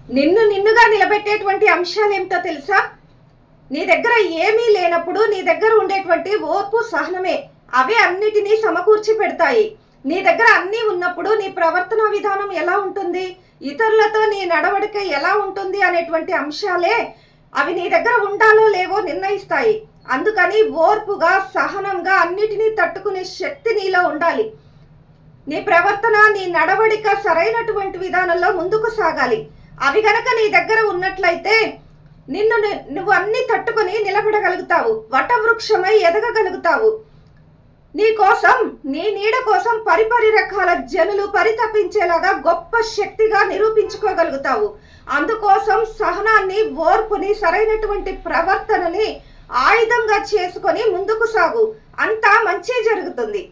నిన్నుగా నిలబెట్టేటువంటి అంశాలు ఏమిటో తెలుసా? నీ దగ్గర ఏమీ లేనప్పుడు నీ దగ్గర ఉండేటువంటి ఓర్పు, సహనమే అవే అన్నిటినీ సమకూర్చి పెడతాయి. నీ దగ్గర అన్నీ ఉన్నప్పుడు నీ ప్రవర్తన విధానం ఎలా ఉంటుంది, ఇతరులతో నీ నడవడిక ఎలా ఉంటుంది అనేటువంటి అంశాలే అవి నీ దగ్గర ఉండాలో లేవో నిర్ణయిస్తాయి. అందుకని ఓర్పుగా, సహనంగా అన్నిటినీ తట్టుకునే శక్తి నీలో ఉండాలి. నీ ప్రవర్తన, నీ నడవడిక సరైనటువంటి విధానంలో ముందుకు సాగాలి. అవి గనక నీ దగ్గర ఉన్నట్లయితే నువ్వు అన్ని తట్టుకొని నిలబడగలుగుతావు. వటవృక్షమై ఎదగగలుగుతావు. నీ కోసం, నీ నీడ కోసం పరిపరి రకాల జనులు పరితపించేలాగా గొప్ప శక్తిగా నిరూపించుకోగలుగుతావు. అందుకోసం సహనాన్ని, ఓర్పుని, సరైనటువంటి ప్రవర్తనని ఆయుధంగా చేసుకొని ముందుకు సాగు. అంతా మంచి జరుగుతుంది.